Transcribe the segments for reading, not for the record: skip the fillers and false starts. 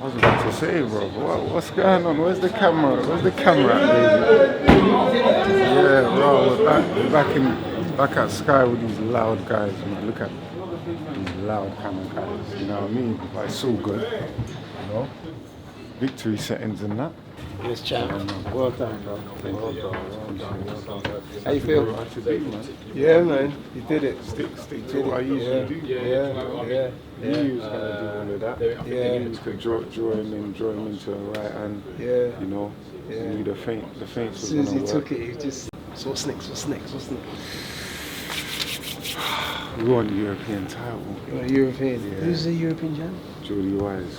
I was about to say, bro, what's going on? Where's the camera? Where's the camera at, baby? Yeah, bro, we're back at Sky with these loud guys, man. Look at these loud kind of guys, you know what I mean? But it's all good, you know? Victory settings and that. Yes, champ. Well done, bro. Well done. How you feel? Yeah, man. You did it. Stick to what I usually do. Yeah. You was gonna do all of that. Yeah. You was gonna draw him into a right hand. Yeah. You know. Yeah. You knew the feints was gonna work. As soon as he took it, he just. So what's next? We won the European title. You want a European? Yeah. Who's the European champ? Jordy Wise.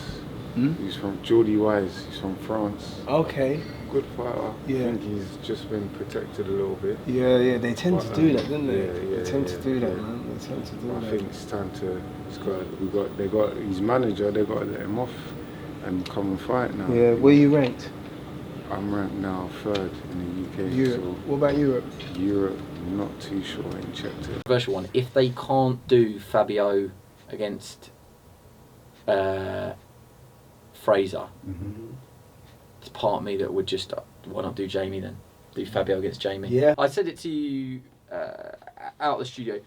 He's from Jordy Wise. He's from France. Okay. Good fighter. Yeah. I think he's just been protected a little bit. Yeah. They tend to do that, don't they? Yeah. They tend to do that, man. They tend to do that. I think it's time to. They got his manager. They got to let him off and come and fight now. Yeah. Where you ranked? I'm ranked now 3rd in the UK. Europe. So What about Europe? Europe, I'm not too sure. I ain't checked it. Controversial one. If they can't do Fabio against Fraser, it's part of me that would just why not do Jamie then? Do Fabio against Jamie. Yeah. I said it to you out of the studio.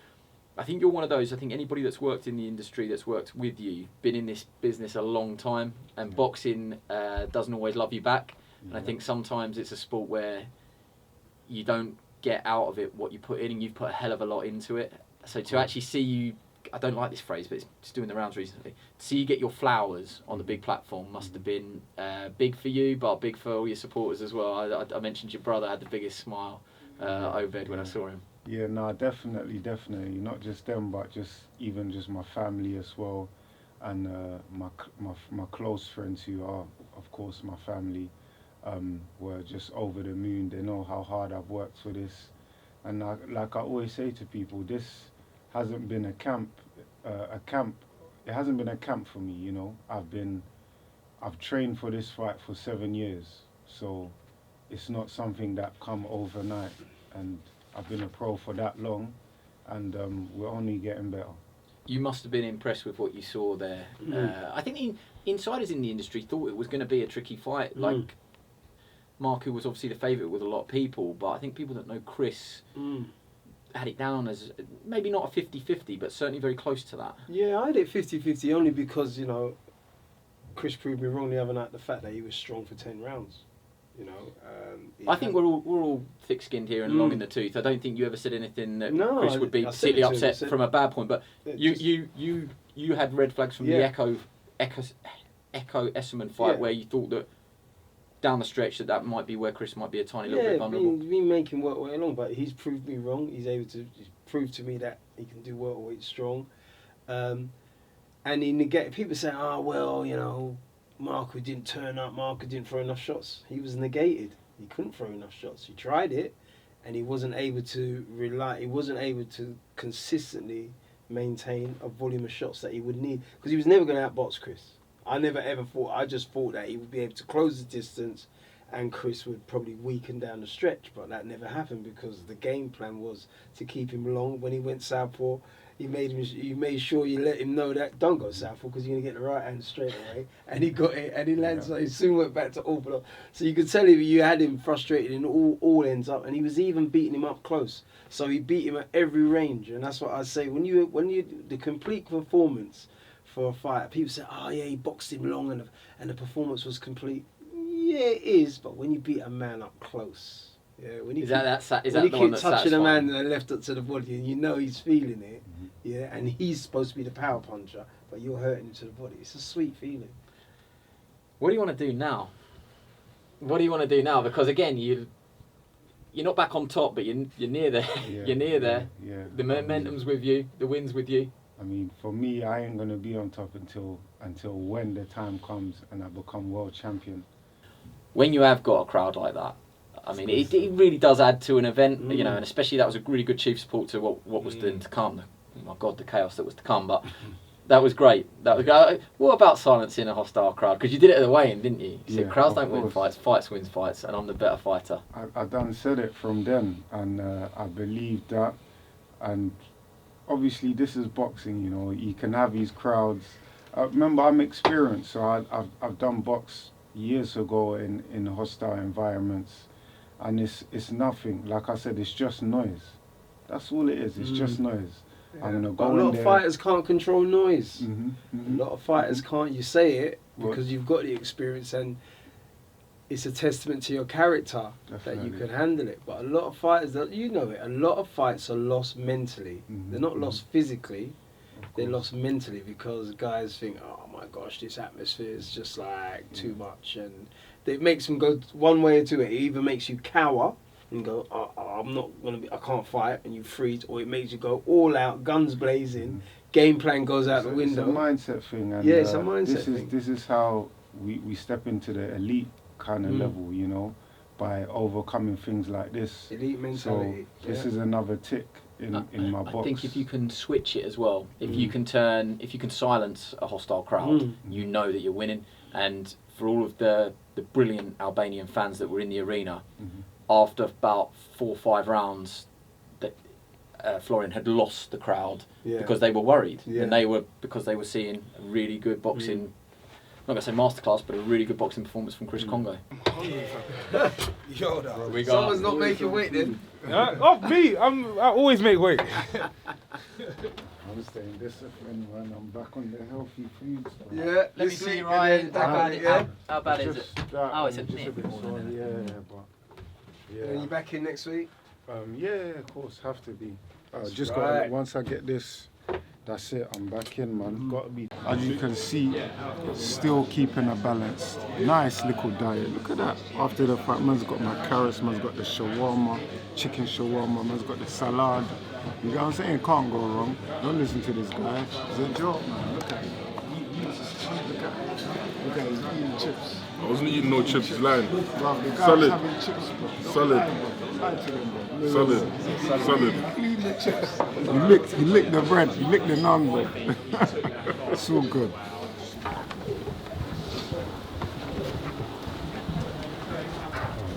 I think you're one of those. I think anybody that's worked in the industry, that's worked with you, been in this business a long time, and boxing doesn't always love you back. And I think sometimes it's a sport where you don't get out of it what you put in, and you've put a hell of a lot into it. So to actually see you, I don't like this phrase, but it's just doing the rounds recently, to see you get your flowers on the big platform must have been big for you, but big for all your supporters as well. I mentioned your brother had the biggest smile over when I saw him. Yeah, no, definitely. Not just them, but even my family as well, and my close friends who are, of course, my family. Were just over the moon. They know how hard I've worked for this, and like I always say to people, this hasn't been a camp. It hasn't been a camp for me. You know, I've trained for this fight for 7 years, so it's not something that come overnight. And I've been a pro for that long, and we're only getting better. You must have been impressed with what you saw there. I think the insiders in the industry thought it was going to be a tricky fight. Like Marku was obviously the favourite with a lot of people, but I think people that know Chris had it down as maybe not a 50-50, but certainly very close to that. Yeah, I had it 50-50 only because, you know, Chris proved me wrong the other night, the fact that he was strong for 10 rounds. You know, I think we're all thick-skinned here and long in the tooth. I don't think you ever said anything that Chris would be particularly upset from a bad point. But you had red flags from the Echo Esserman fight where you thought that down the stretch that might be where Chris might be a tiny little bit vulnerable. Been making work way along, but he's proved me wrong. He's proved to me that he can do welterweight strong, and he negated. People say, "Oh well, you know, Marku didn't turn up. Marku didn't throw enough shots." He was negated. He couldn't throw enough shots. He tried it, and he wasn't able to rely. He wasn't able to consistently maintain a volume of shots that he would need, because he was never going to outbox Chris. I never ever thought. I just thought that he would be able to close the distance, and Chris would probably weaken down the stretch. But that never happened, because the game plan was to keep him long. When he went southpaw, you made sure you let him know that don't go southpaw, because you're gonna get the right hand straight away. And he got it, and he landed. So he soon went back to orthodox. So you could tell you had him frustrated in all ends up, and he was even beating him up close. So he beat him at every range, and that's what I say. When you the complete performance for a fight, people say, "Oh yeah, he boxed him long, and the performance was complete." Yeah, it is, but when you beat a man up close, when you keep touching a man and left up to the body, and you know he's feeling it, and he's supposed to be the power puncher, but you're hurting him to the body. It's a sweet feeling. What do you want to do now? Because again, you're not back on top, but you're near there. You're near there. Yeah. The momentum's with you. The wind's with you. I mean, for me, I ain't gonna be on top until when the time comes and I become world champion. When you have got a crowd like that, I mean, it really does add to an event, you know, and especially that was a really good chief support to what was then to come. Oh my God, the chaos that was to come, but that was great. What about silencing a hostile crowd? Because you did it at the weigh-in, didn't you? You said crowds don't win fights, fights wins fights, and I'm the better fighter. I done said it from then, and I believed that, and obviously this is boxing, you know, you can have these crowds remember, I'm experienced, so I've done box years ago in hostile environments, and it's nothing. Like I said, it's just noise. That's all it is. It's just noise. Yeah. I'm gonna But go a lot in of there. fighters can't control noise. A A lot of fighters can't. You say it because you've got the experience, and it's a testament to your character that you Definitely. can handle it. But a lot of fighters, you know it, a lot of fights are lost mentally. They're not lost physically, they're lost mentally because guys think, oh my gosh, this atmosphere is just like too much. And it makes them go one way or two. It either makes you cower and go, I'm not going to be, I can't fight, and you freeze, or it makes you go all out, guns blazing, game plan goes out the window. It's a mindset thing. And, Yeah, it's a mindset thing. This is how we step into the elite kind of level, you know, by overcoming things like this. Elite mentality. So this is another tick in my box. I think if you can switch it as well, if you can silence a hostile crowd, you know that you're winning. And for all of the brilliant Albanian fans that were in the arena, after about 4 or 5 rounds, that Florian had lost the crowd because they were worried, and because they were seeing a really good boxing. I'm not going to say masterclass, but a really good boxing performance from Chris Kongo. Someone's not making weight then. Off me, I always make weight. I'm staying disciplined when I'm back on the healthy foods. Yeah, Let me see, Ryan. How bad is it? Oh, it's a nip. Are you back in next week? Yeah, of course, have to be. Just Once I get this, that's it. I'm back in, man. Got to be. As you can see, still keeping a balance. Nice little diet. Look at that. After the fact, man's got my carrots, man's got the shawarma, chicken shawarma, man's got the salad. You know what I'm saying? Can't go wrong. Don't listen to this guy. It's a joke, man. Look at him. Look at him. He's eating chips. I wasn't eating no chips, he's lying. Bro, the guy's Solid. having chips, bro. Don't Solid. lie, bro. Lie to them, bro. Solid. Clean the chips. He licked the bread. He licked the naan, bro. It's all good.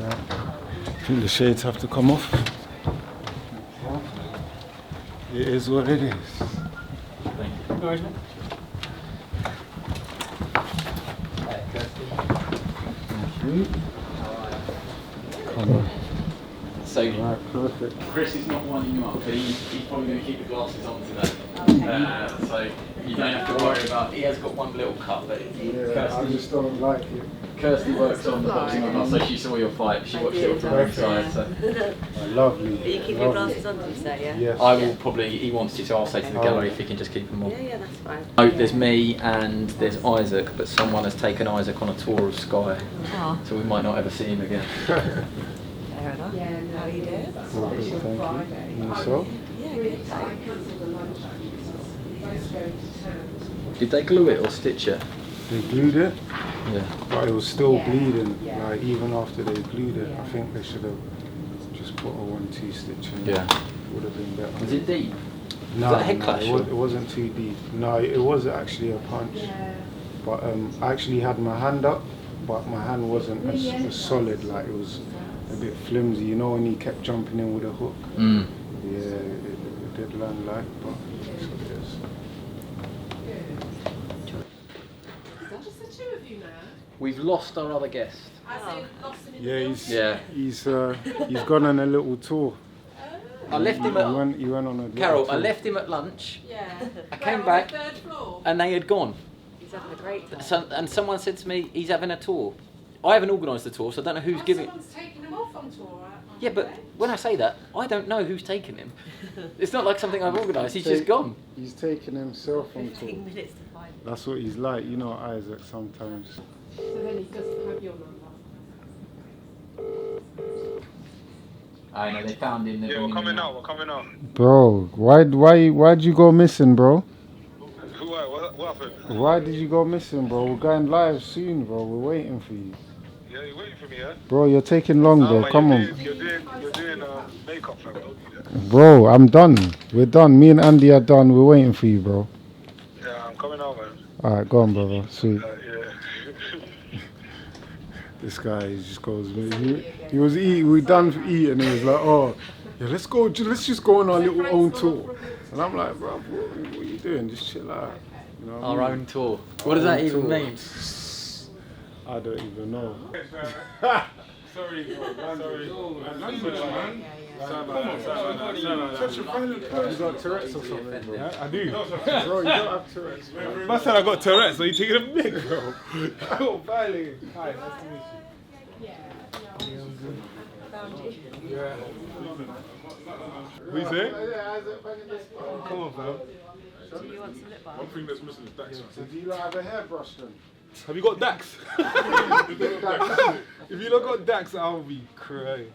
I think the shades have to come off. It is what it is. Thank you. Come on. So Right, perfect. Chris is not winding you up, but he's probably going to keep the glasses on today. So you don't have to worry about. He has got one little cut, but Yeah, I just don't like it. Kirsty works on the boxing with us, so she saw your fight. She watched it from the inside. So Lovely. Are you keeping your glasses on, did you say, yeah? Yes. I will probably. He wants to, so I'll say to the gallery if he can just keep them on. Yeah, that's fine. Oh, there's me and there's Isaac, but someone has taken Isaac on a tour of Skye, Oh, so we might not ever see him again. fair enough. How are you doing? All good, thank you. And yourself? Yeah, good, thanks. Did they glue it or stitch it? They glued it, Yeah. but it was still bleeding. Like even after they glued it, I think they should have just put a 1-2 stitch in. Yeah. Would have been better. Was it deep? No, that a head no, clash, it wasn't too deep. No, it was actually a punch. But I actually had my hand up, but my hand wasn't as solid. Like it was a bit flimsy. You know when he kept jumping in with a hook. Mm. Yeah, it did land like, but that's what it is. We've lost our other guest. Yeah, Yeah. he's gone on a little tour. I left him at He went on a little Carol. I tour. left him at lunch. Yeah. I came back, and they had gone. He's having a great time. So, and someone said to me, he's having a tour. I haven't organised the tour, so I don't know who's giving. Someone's taking him off on tour. Yeah, but when I say that, I don't know who's taking him. It's not like something I've organised. He's just gone. He's taking himself on tour. 15 minutes to find him. That's what he's like, you know, Isaac. Sometimes. So then he doesn't have your number. I know they found him. Yeah, we're coming out. Bro, why'd you go missing, bro? What happened? Why did you go missing, bro? We're going live soon, bro. We're waiting for you. Yeah, you're waiting for me, yeah? Bro, you're taking long, bro. Come on. You're doing makeup, fam. Don't do that. Bro, I'm done. We're done. Me and Andy are done. We're waiting for you, bro. Yeah, I'm coming out, man. Alright, go on, brother. Sweet. Yeah. This guy he just goes, he was eating, we done eating, and he was like, oh, yeah, let's just go on our little own tour. And I'm like, bro, what are you doing? Just chill out. You know what Our I mean? own tour. What does that Own even tour. mean? I don't even know. Sorry, sorry. Language, man. Such a violent person. You got Tourette's or something, bro? Yeah, I do. Bro, you don't have Tourette's, bro. Man said I got Tourette's, so you taking a mic, bro. I got violent. Hi, nice to meet you. Yeah. What you say? Come on, fam. Do you want some lip balm? One thing that's missing is Dax. So do you not have a hairbrush then? Have you got Dax? If you don't got Dax, I'll be crying.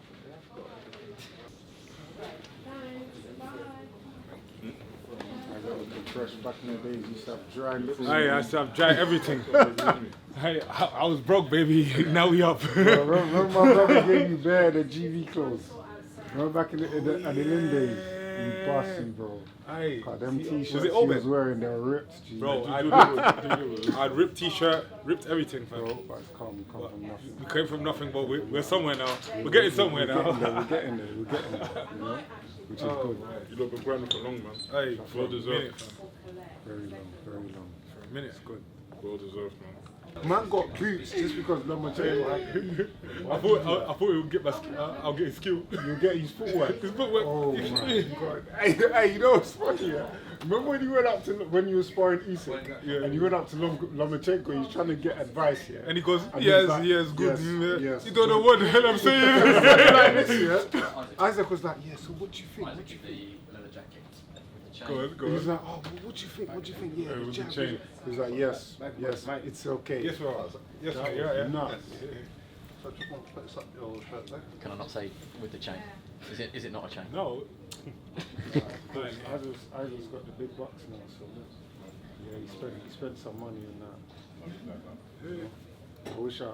Fresh back in the days, you used to have dry lips. Hey, I used to have dry everything. Hey, I was broke, baby. Now we up. Remember my brother gave you bare the GV clothes? Remember back in the Lynn days? You bossy, bro. Hey, God, them t-shirts was it he open? was wearing, they were ripped, G. Bro, I'd ripped t-shirt, ripped everything, fam. Bro, but it's come from nothing. We came from nothing, but we're somewhere now. We're getting somewhere now. We're getting there, you know? Which is good. You lot been grinding for long, man. Hey, Well deserved. Very long, very long. For a minute, it's good. Well deserved, man. Man got boots just because Lomachenko. I thought he would get my, I'll get his skill. You get his footwork. His footwork. Oh my God. Hey, you know what's funny? Yeah? Remember when you went up to, when you were sparring Isak, and you went up to Lomachenko, he was trying to get advice here. And he goes, And yes, he's like, yes, good. yes, You don't know what the hell I'm saying. like this, yeah? Isaac was like, yeah, so what do you think? What do you think? Go He was on. like, oh, well, what do you think? What do you think? Yeah, the with the jab. chain. He was like, yes, it's okay. Yes, bro. Yes, bro. Yeah. No. Can I not say with the chain? Is it not a chain? No. Isaac's got the big bucks now, so yeah, he spent some money on that. I wish I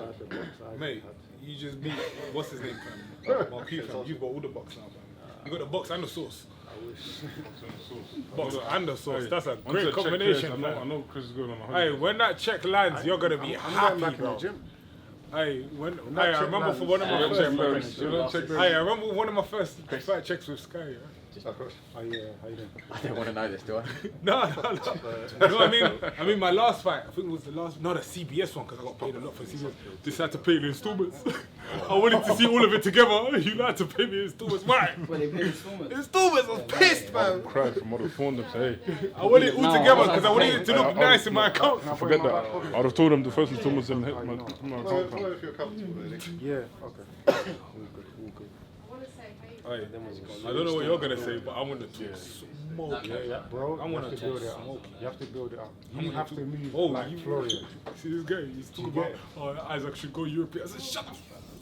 had the bucks. Isaac Mate, had. you just beat, what's his name, fam? Marquis, fam. You've got all the box now, fam. You got the box and the sauce. Box and the sauce. That's a Once great that check combination, clears, I fam. know Chris is going on a Hey, 100. when that check lands, you're gonna be I'm happy, going back in bro. the gym. Hey, that I check remember lands, for one of my You don't first. check those. Hey, I remember one of my first fight checks with Sky. Yeah? Oh yeah, how you doing? I don't want to know this, do I? No. You know what I mean? I mean, my last fight, I think it was the CBS one, because I got paid a lot for CBS. Decided to pay the installments. I wanted to see all of it together. You like to pay me installments. Why? When they pay installments. Installments, I was pissed, man. Cried from what I phoned them, say, hey, I wanted it all together because I wanted it to look nice in my account. forget that. I'd have told them the first installments and hit my account. Yeah, okay. All good. Hey, I don't know what you're going to say, but I want to talk smoke. Yeah, bro. I You want have to to build talk it up. smoke. You have to build it up. You have to move Oh, like you- Florian. See this guy? He's talking about, Isaac should go European. I said, shut up.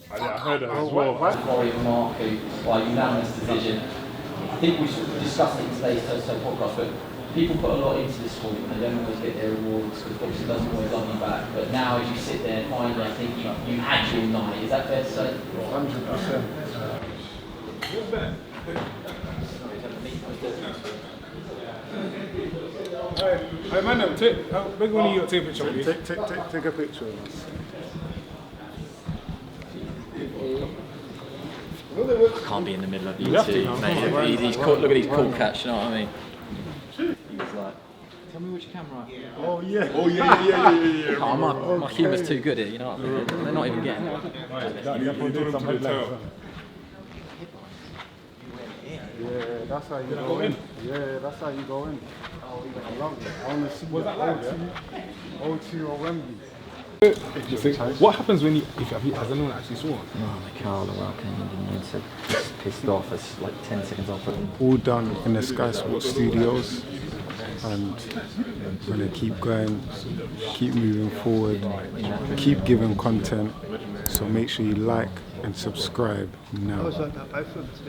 I heard that as well. Corey and Mark, who by unanimous decision. I think we should discuss it in today's Toast podcast, but people put a lot into this sport and they don't always get their rewards because boxing doesn't always love you back. But now as you sit there finally, I think you had your night. Is that fair to say? 100%. What's that? Hey man, big one of you take a picture with you. Take a picture of us. I can't be in the middle of you two, mate. He's cool, look at these cool cats, you know what I mean? He was like, tell me which camera. Oh yeah. Oh, my humour's too good here, you know what I mean? They're not even getting it. Yeah, that's how you go in. Yeah, that's how you go in. I love it. I want to see Was that live, O2 or Wembley. What happens when has anyone actually saw it? Oh, my car, the welcome, and so pissed off. It's like 10 seconds off. All done in the Sky Sports studios, and we're gonna keep going, keep moving forward, keep giving content. So make sure you like and subscribe now.